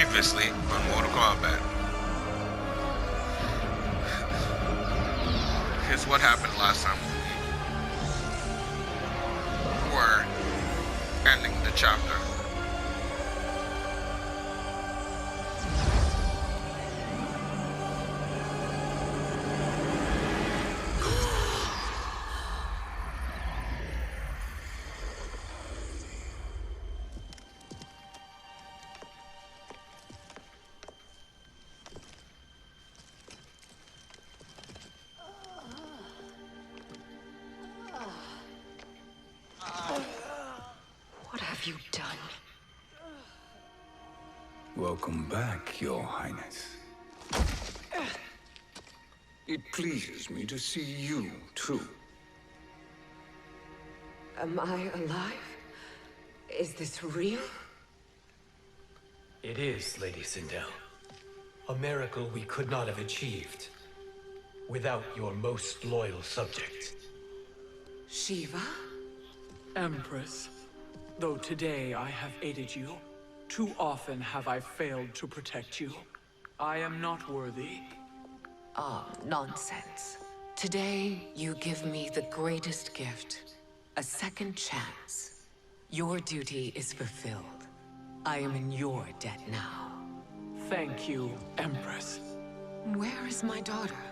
Previously on Mortal Kombat. Here's what happened last time. We were ending the chapter. What have you done? Welcome back, Your Highness. It pleases me to see you, too. Am I alive? Is this real? It is, Lady Sindel. A miracle we could not have achieved without your most loyal subject. Shiva? Empress, though today I have aided you, too often have I failed to protect you. I am not worthy. Ah, nonsense. Today, you give me the greatest gift. A second chance. Your duty is fulfilled. I am in your debt now. Thank you, Empress. Where is my daughter?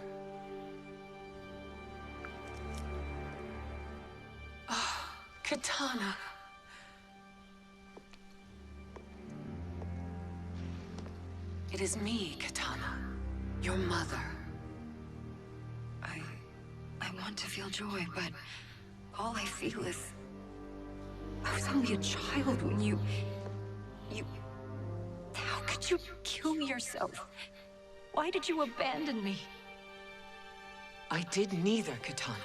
Ah, Katana. It is me, Katana. Your mother. I want to feel joy, but all I feel is... I was only a child when you... How could you kill yourself? Why did you abandon me? I did neither, Katana.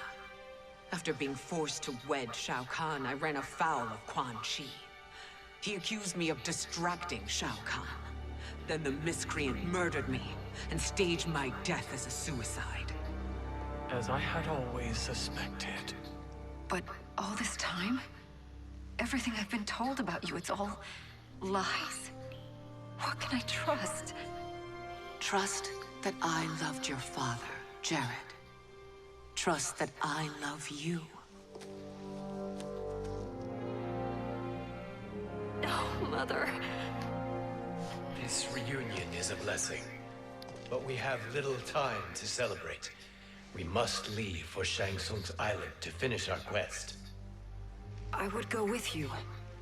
After being forced to wed Shao Kahn, I ran afoul of Quan Chi. He accused me of distracting Shao Kahn. Then the miscreant murdered me and staged my death as a suicide. As I had always suspected. But all this time? Everything I've been told about you, it's all lies. What can I trust? Trust that I loved your father, Jared. Trust that I love you. Oh, Mother. This reunion is a blessing, but we have little time to celebrate. We must leave for Shang Tsung's island to finish our quest. I would go with you,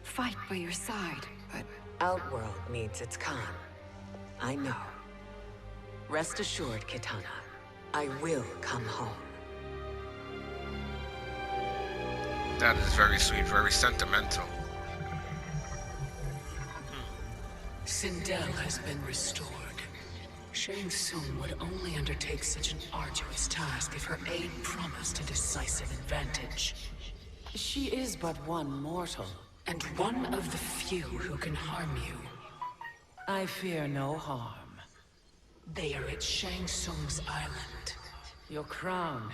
fight by your side, but Outworld needs its Khan. I know. Rest assured, Katana, I will come home. That is very sweet, very sentimental. Sindel has been restored. Shang Tsung would only undertake such an arduous task if her aid promised a decisive advantage. She is but one mortal, and one of the few who can harm you. I fear no harm. They are at Shang Tsung's island. Your crown,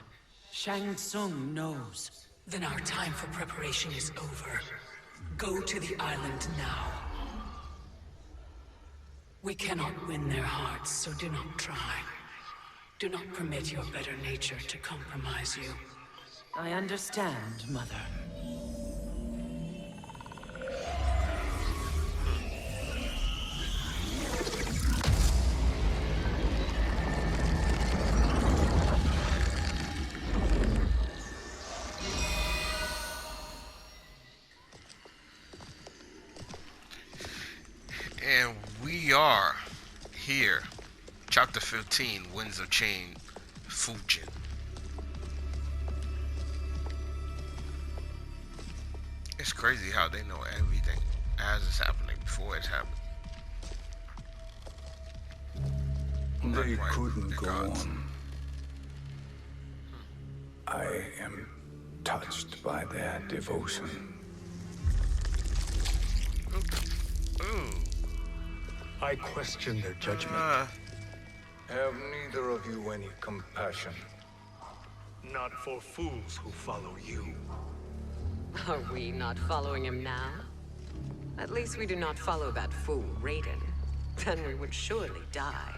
Shang Tsung knows. Then our time for preparation is over. Go to the island now. We cannot win their hearts, so do not try. Do not permit your better nature to compromise you. I understand, Mother. And we are here. Chapter 15, Winds of Change, Fujin. It's crazy how they know everything as it's happening, before it's happened. They Not quite couldn't the go gods. on. I am touched by their devotion. Ooh. I question their judgment. Have neither of you any compassion? Not for fools who follow you. Are we not following him now? At least we do not follow that fool, Raiden. then we would surely die.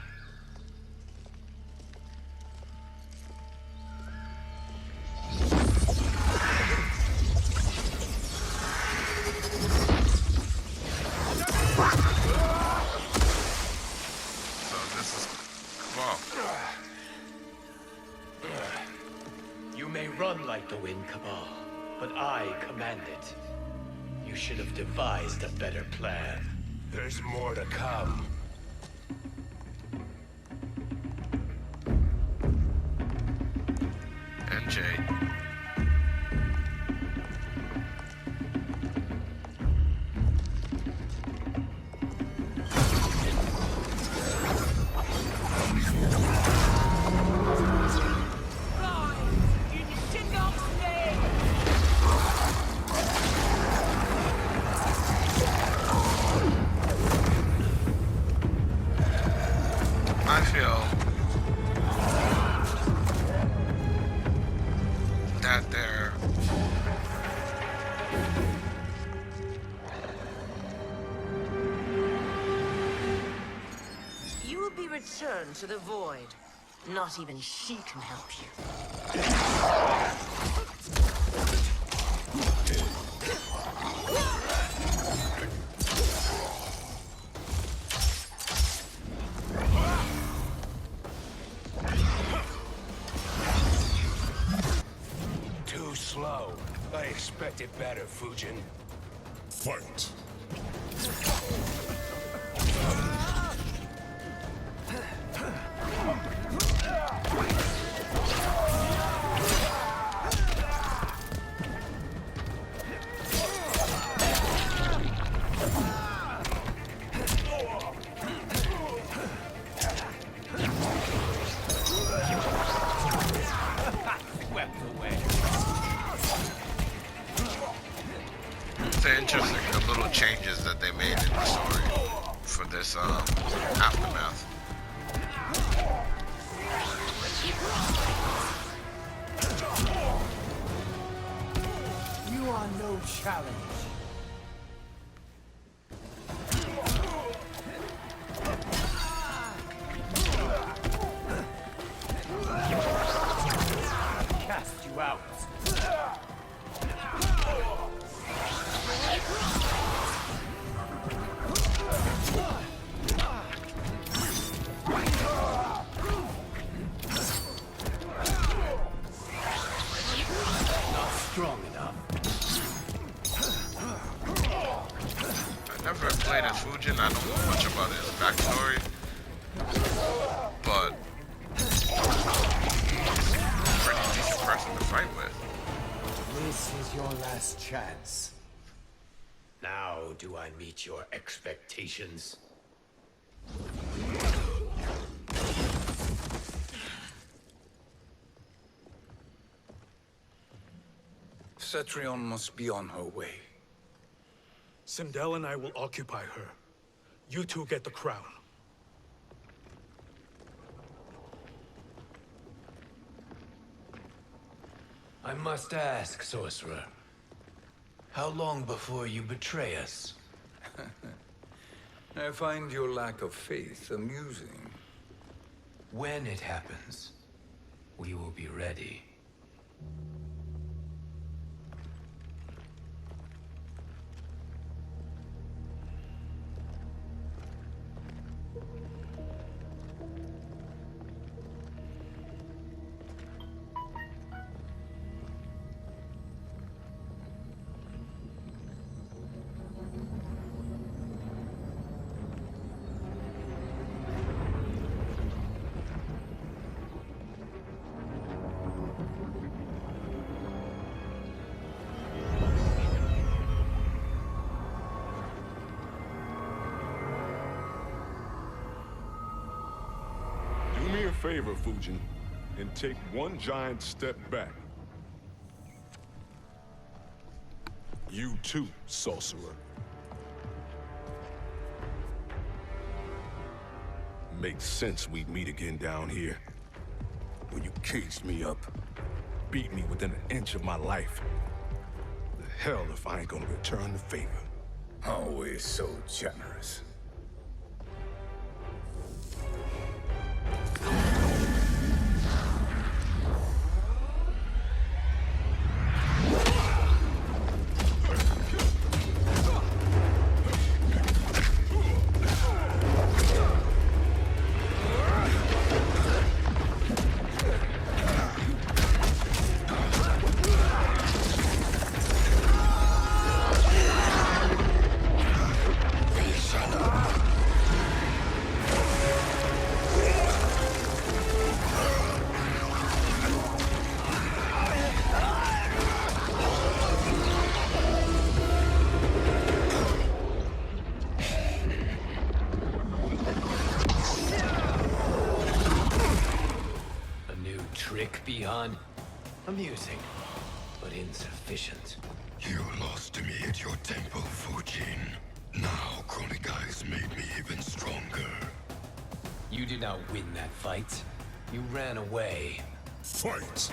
So this is... Wow. You may run like the wind, Cabal, but I command it. You should have devised a better plan. There's more to come. NJ. I feel that they're You will be returned to the void. Not even she can help you. Too slow. I expected better, Fujin. Fight. it's interesting the little changes that they made in the story for this aftermath. You are no challenge. Cast you out. Not strong enough. I never played as Fujin. I don't know much about his backstory, but he's a pretty decent person to fight with. This is your last chance. Now do I meet your expectations? Cetrion must be on her way. Sindel and I will occupy her. You two get the crown. I must ask, sorcerer. How long before you betray us? I find your lack of faith amusing. When it happens, we will be ready. Do me a favor, Fujin, and take one giant step back. You too, sorcerer. Makes sense we'd meet again down here. When you caged me up, beat me within an inch of my life. The hell if I ain't gonna return the favor. Always so generous. Bihan. Amusing, but insufficient. You lost to me at your temple, Fujin. Now Kronika has made me even stronger. You did not win that fight. You ran away. Fight!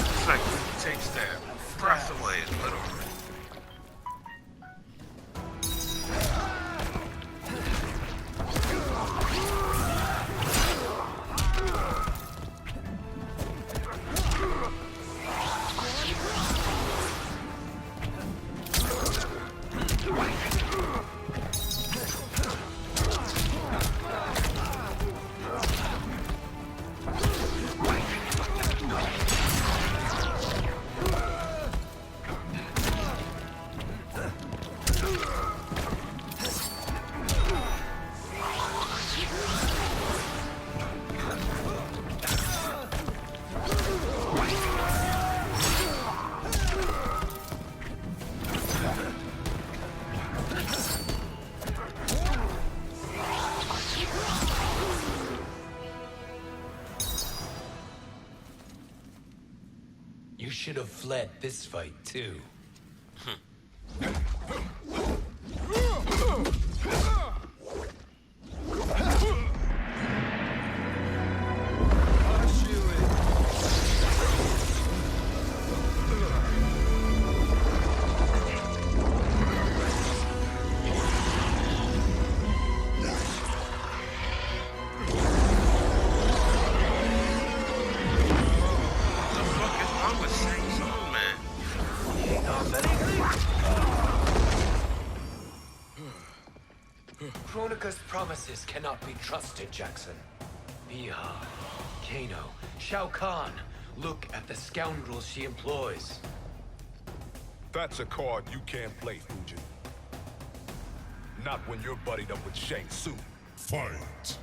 It's like it takes their breath away, literally. You should have fled this fight, too. Kronika's promises cannot be trusted, Jackson. Biha, Kano, Shao Kahn. Look at the scoundrels she employs. That's a card you can't play, Fujin. Not when you're buddied up with Shang Tsung. Fight!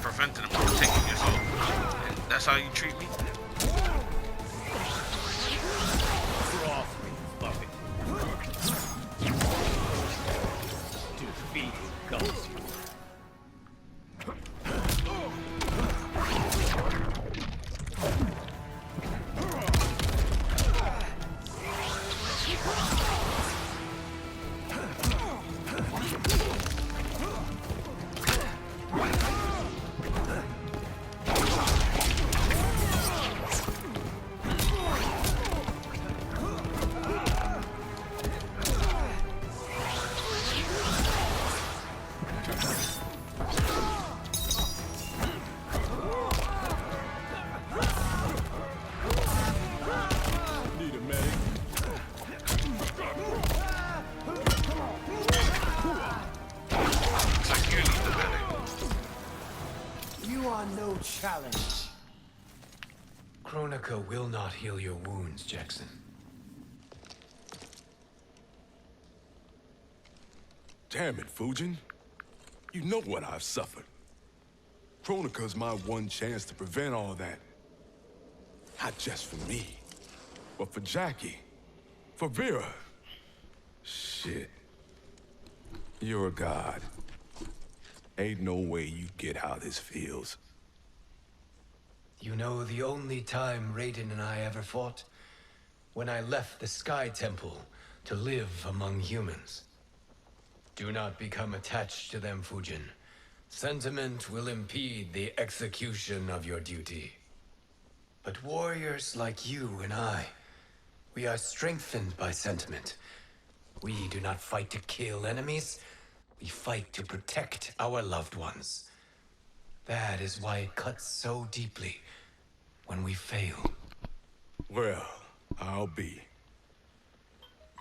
Preventing him from taking your soul. That's how you treat me? Defeat comes. Challenge. Kronika will not heal your wounds, Jackson. Damn it, Fujin. You know what I've suffered. Kronika's my one chance to prevent all that. Not just for me, But for Jackie, for Vera, shit. You're a god. Ain't no way you get how this feels. You know the only time Raiden and I ever fought? When I left the Sky Temple to live among humans. Do not become attached to them, Fujin. Sentiment will impede the execution of your duty. But warriors like you and I, we are strengthened by sentiment. We do not fight to kill enemies. We fight to protect our loved ones. That is why it cuts so deeply when we fail. Well, I'll be.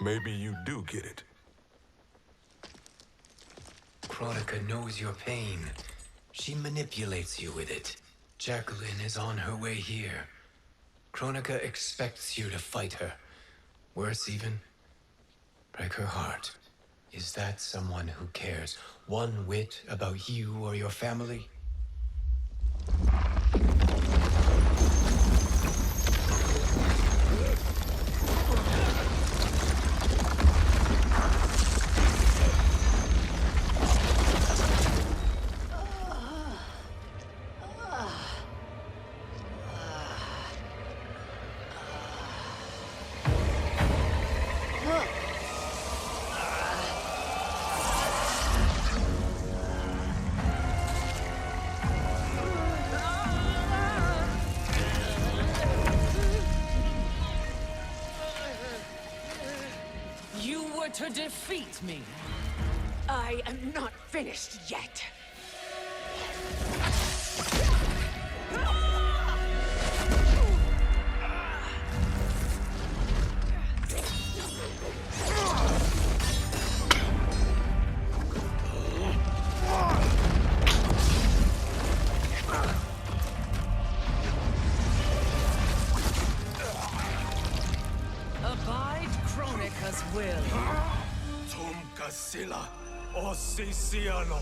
Maybe you do get it. Kronika knows your pain. She manipulates you with it. Jacqueline is on her way here. Kronika expects you to fight her. Worse even, break her heart. Is that someone who cares one whit about you or your family? To defeat me. I am not finished yet. Abide Kronika's will. Sila, o Sisiano,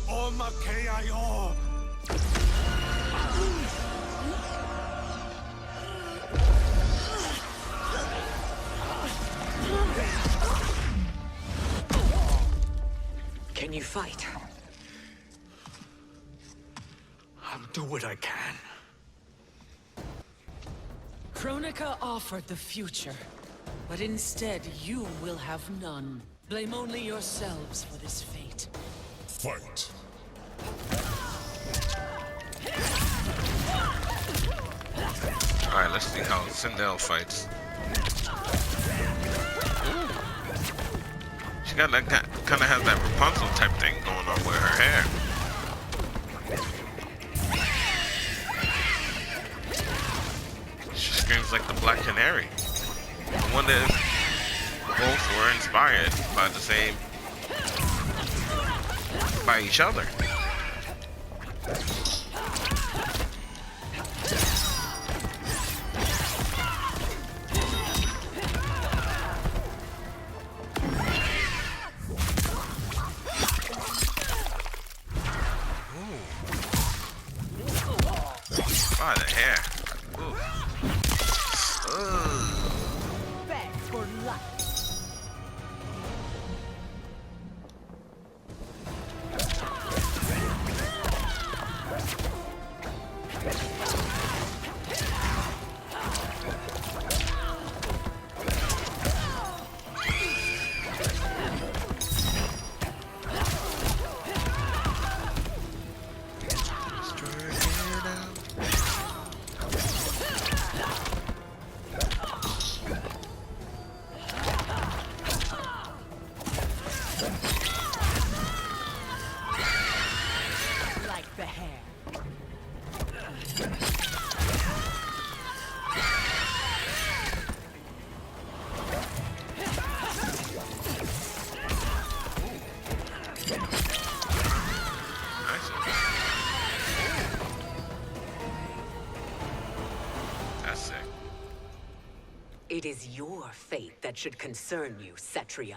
o Makeayo. Can you fight? I'll do what I can. Kronika offered the future, but instead you will have none. Blame only yourselves for this fate. Fight. Alright, let's see how Sindel fights. Ooh. She got that kind of has that Rapunzel type thing going on with her hair. She screams like the Black Canary. I wonder if both were inspired by the same, by each other. Ooh. By the hair. Ooh. Beg for luck. It is your fate that should concern you, Cetrion.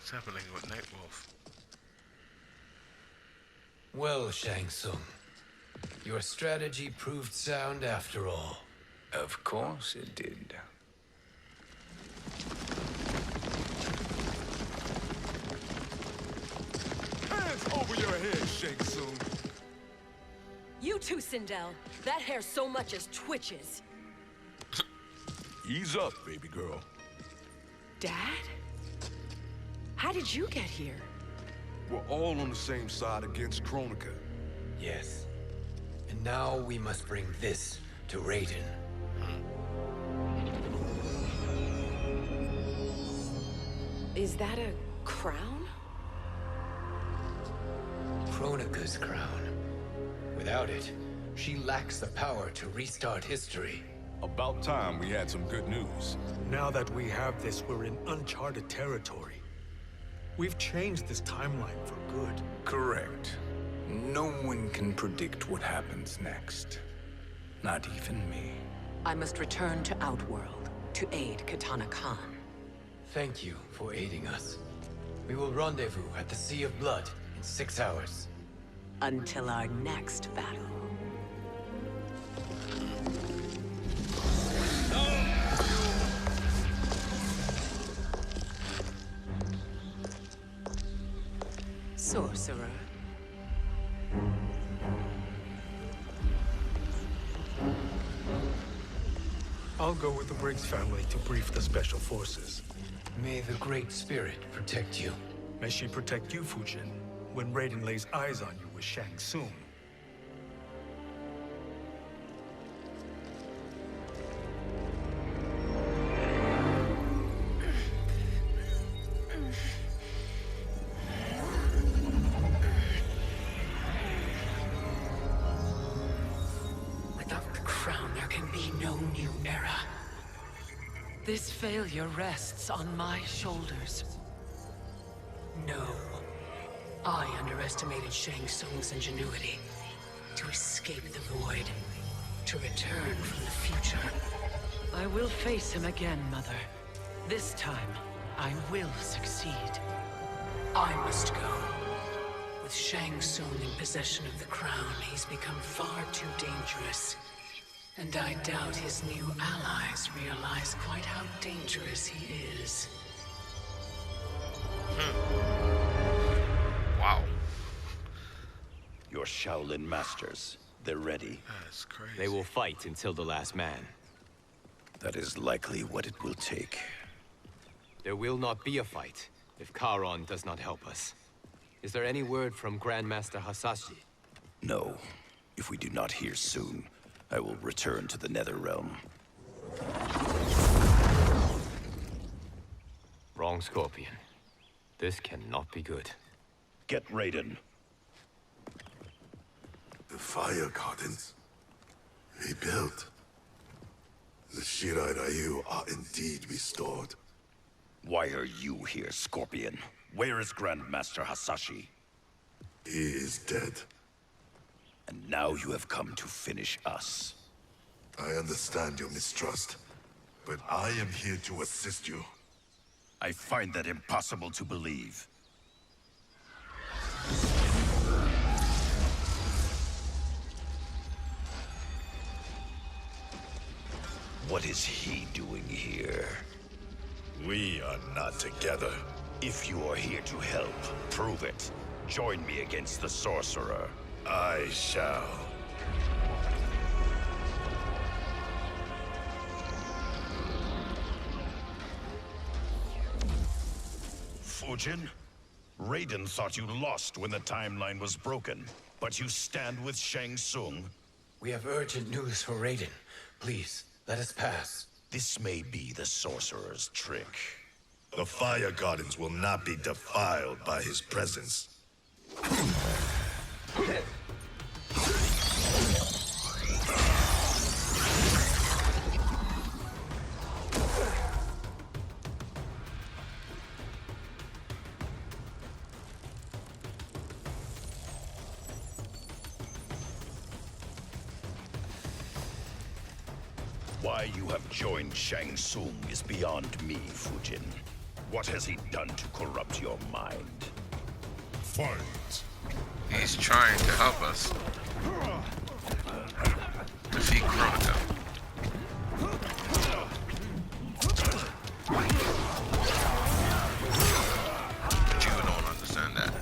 What's happening with Nightwolf? Well, Shang Tsung, your strategy proved sound after all. Of course it did. Hands over your head, Shang Tsung. You too, Sindel. That hair so much as twitches. Ease up, baby girl. Dad? How did you get here? We're all on the same side against Kronika. Yes. And now we must bring this to Raiden. Is that a crown? Kronika's crown. Without it, she lacks the power to restart history. About time we had some good news. Now that we have this, we're in uncharted territory. We've changed this timeline for good. Correct. No one can predict what happens next. Not even me. I must return to Outworld to aid Katana Khan. Thank you for aiding us. We will rendezvous at the Sea of Blood in 6 hours. Until our next battle. Sorcerer. I'll go with the Briggs family to brief the special forces. May the Great Spirit protect you. May she protect you, Fujin, when Raiden lays eyes on you with Shang Tsung. Without the crown, there can be no new era. This failure rests on my shoulders. No. I underestimated Shang Tsung's ingenuity. To escape the void. To return from the future. I will face him again, Mother. This time, I will succeed. I must go. With Shang Tsung in possession of the crown, he's become far too dangerous. And I doubt his new allies realize quite how dangerous he is. Wow. Your Shaolin masters, they're ready. That's crazy. They will fight until the last man. That is likely what it will take. There will not be a fight if Charon does not help us. Is there any word from Grandmaster Hasashi? No. If we do not hear soon, I will return to the Netherrealm. Wrong, Scorpion. This cannot be good. Get Raiden. The fire gardens. Rebuilt. The Shirai Ryu are indeed restored. Why are you here, Scorpion? Where is Grandmaster Hasashi? He is dead. And now you have come to finish us. I understand your mistrust, but I am here to assist you. I find that impossible to believe. What is he doing here? We are not together. If you are here to help, prove it. Join me against the sorcerer. I shall. Fujin? Raiden thought you lost when the timeline was broken, but you stand with Shang Tsung. We have urgent news for Raiden. Please, let us pass. This may be the sorcerer's trick. The fire gardens will not be defiled by his presence. Why you have joined Shang Tsung is beyond me, Fujin. What has he done to corrupt your mind? Fight. He's trying to help us defeat Kronika. But you don't understand that.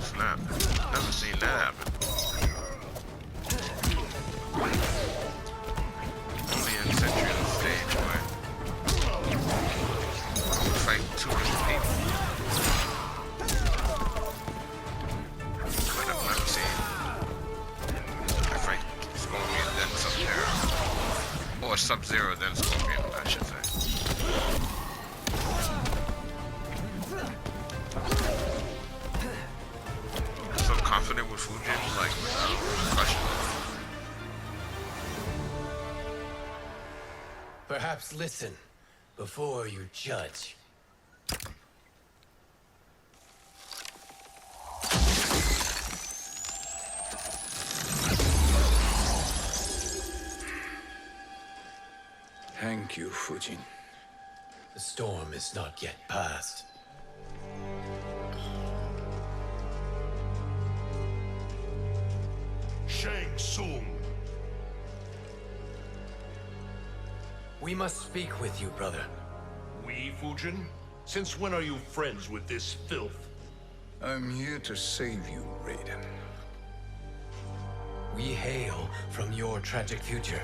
Snap. Never seen that happen. Only in Century on stage where you fight two different people. But I've never seen I fight Scorpion then Sub-Zero. Or Sub-Zero then Scorpion, I should say. So confident with Fujin, like without question. Perhaps listen before you judge. Thank you, Fujin. The storm is not yet past. Shang Tsung. We must speak with you, brother. We, Fujin? Since when are you friends with this filth? I'm here to save you, Raiden. We hail from your tragic future.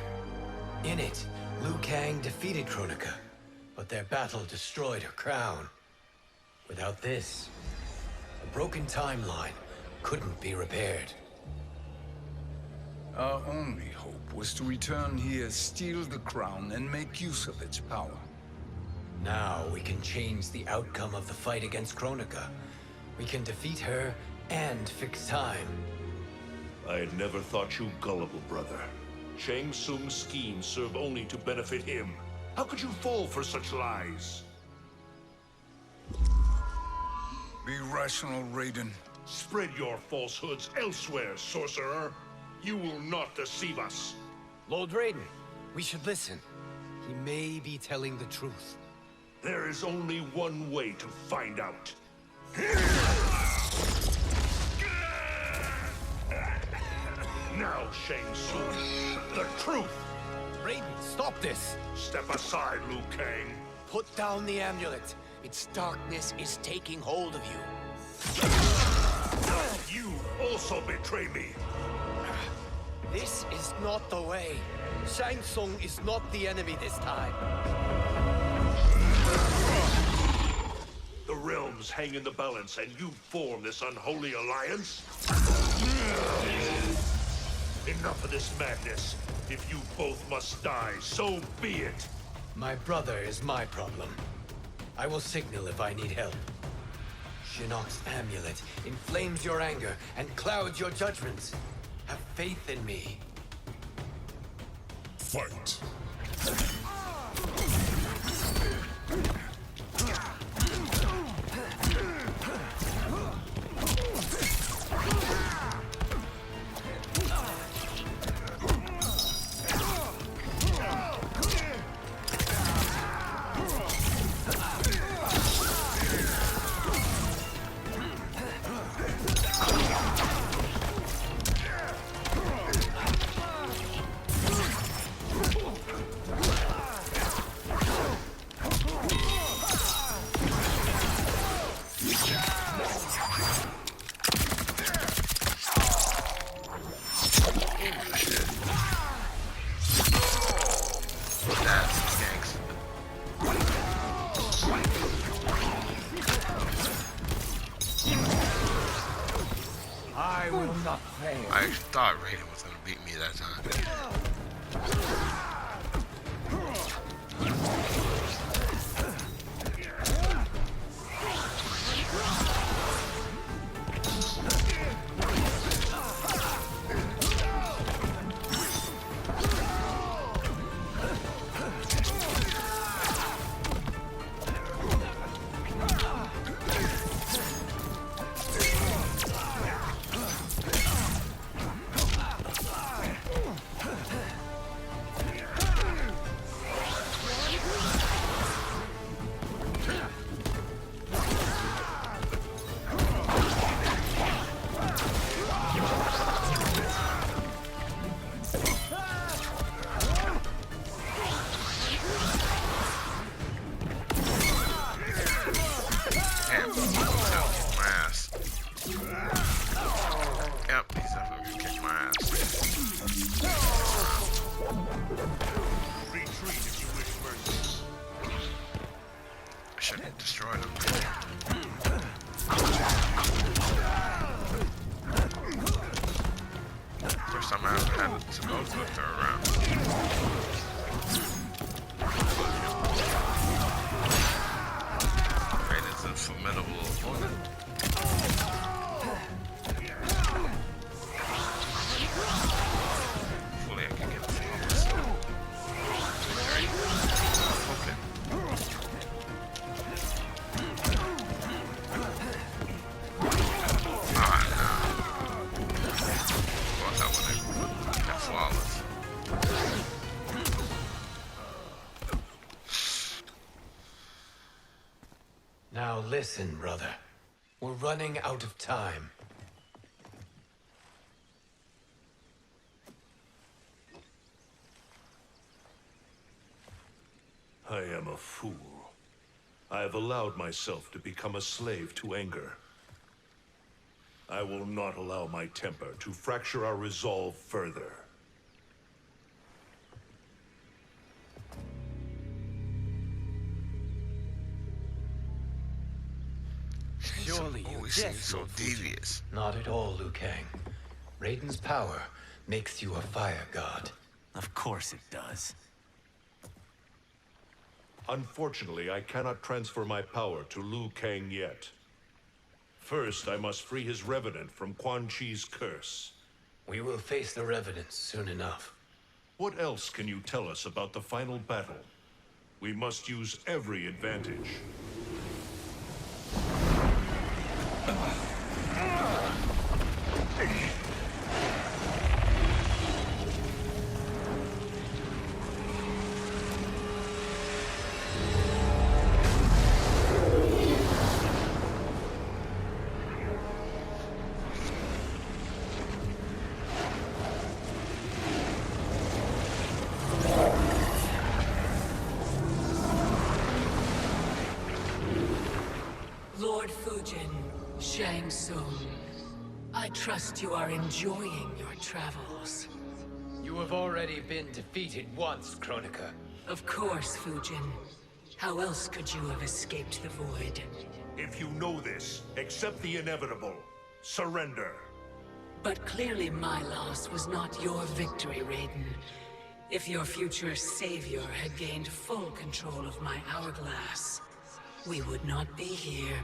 In it, Liu Kang defeated Kronika, but their battle destroyed her crown. Without this, a broken timeline couldn't be repaired. Our only hope was to return here, steal the crown, and make use of its power. Now we can change the outcome of the fight against Kronika. We can defeat her and fix time. I had never thought you gullible, brother. Shang Tsung's schemes serve only to benefit him. How could you fall for such lies? Be rational, Raiden. Spread your falsehoods elsewhere, sorcerer. You will not deceive us. Lord Raiden, we should listen. He may be telling the truth. There is only one way to find out. Now, Shang Tsung, the truth! Raiden, stop this! Step aside, Liu Kang. Put down the amulet. Its darkness is taking hold of you. You also betray me. This is not the way. Shang Tsung is not the enemy this time. The realms hang in the balance, and you form this unholy alliance? Enough of this madness. If you both must die, so be it. My brother is my problem. I will signal if I need help. Shinnok's amulet inflames your anger and clouds your judgments. Have faith in me. Fight. I will not fail. I actually thought Raiden was gonna beat me that time. should destroy them. First time I ever had to go with her around. Raiden's a formidable opponent. Hopefully I can get the focus. Okay. Now listen, brother. We're running out of time. I am a fool. I have allowed myself to become a slave to anger. I will not allow my temper to fracture our resolve further. Surely you always seem so devious. Not at all, Liu Kang. Raiden's power makes you a fire god. Of course it does. Unfortunately, I cannot transfer my power to Liu Kang yet. First, I must free his Revenant from Quan Chi's curse. We will face the Revenants soon enough. What else can you tell us about the final battle? We must use every advantage. Lord Fujin, Shang Tsung, I trust you are enjoying your travels. You have already been defeated once, Kronika. Of course, Fujin. How else could you have escaped the void? If you know this, accept the inevitable. Surrender. But clearly my loss was not your victory, Raiden. If your future savior had gained full control of my hourglass, we would not be here.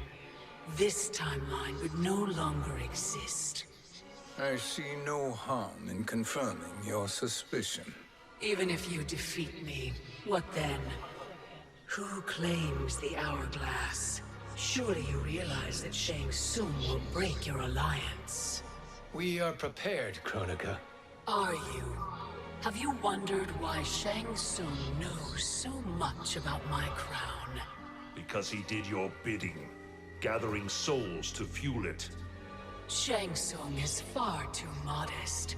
This timeline would no longer exist. I see no harm in confirming your suspicion. Even if you defeat me, what then? Who claims the hourglass? Surely you realize that Shang Tsung will break your alliance. We are prepared, Kronika. Are you? Have you wondered why Shang Tsung knows so much about my crown? Because he did your bidding, gathering souls to fuel it. Shang Tsung is far too modest.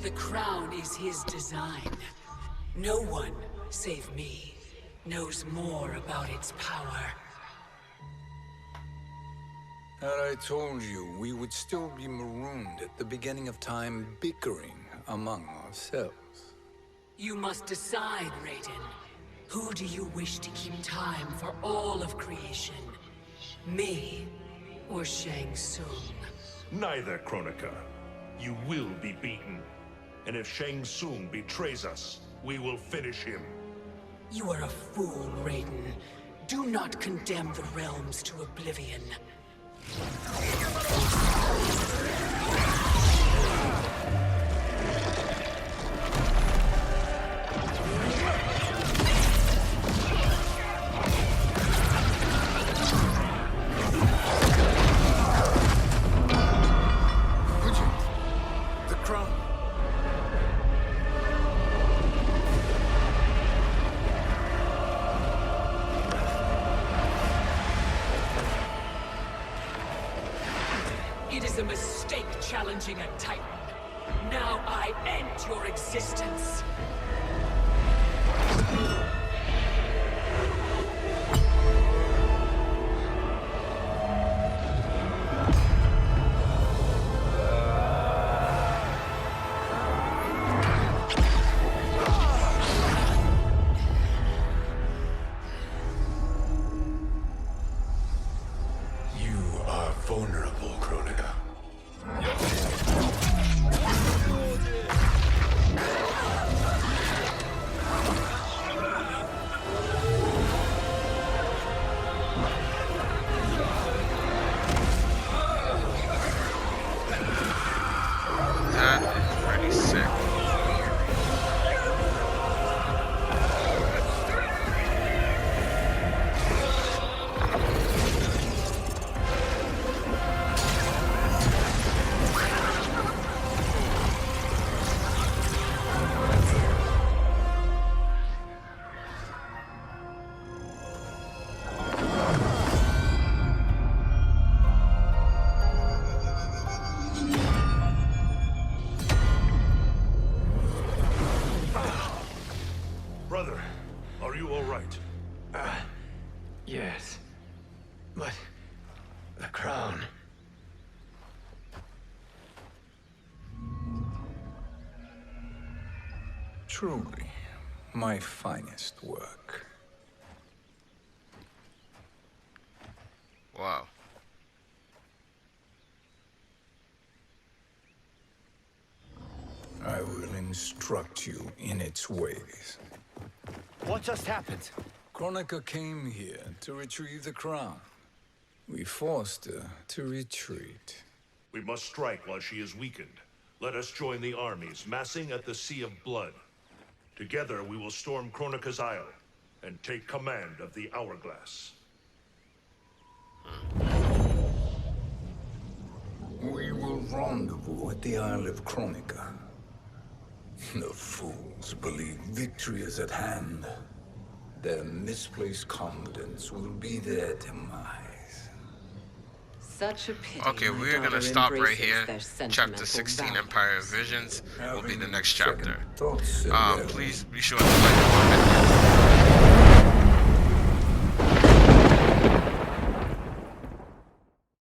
The crown is his design. No one, save me, knows more about its power. Had I told you, we would still be marooned at the beginning of time, bickering among ourselves. You must decide, Raiden. Who do you wish to keep time for all of creation? Me or Shang Tsung? Neither, Kronika. You will be beaten. And if Shang Tsung betrays us, we will finish him. You are a fool, Raiden. Do not condemn the realms to oblivion. The crown. It is a mistake challenging a Titan. Now I end your existence. Truly, my finest work. Wow. I will instruct you in its ways. What just happened? Kronika came here to retrieve the crown. We forced her to retreat. We must strike while she is weakened. Let us join the armies, massing at the Sea of Blood. Together we will storm Kronika's Isle and take command of the Hourglass. We will rendezvous at the Isle of Kronika. The fools believe victory is at hand. Their misplaced confidence will be their demise. Such a pity. Okay, my we're gonna daughter stop right embraces here. their Chapter sentimental 16, values. Empire of Visions, will be the next chapter. Thoughts, Please be sure to like and comment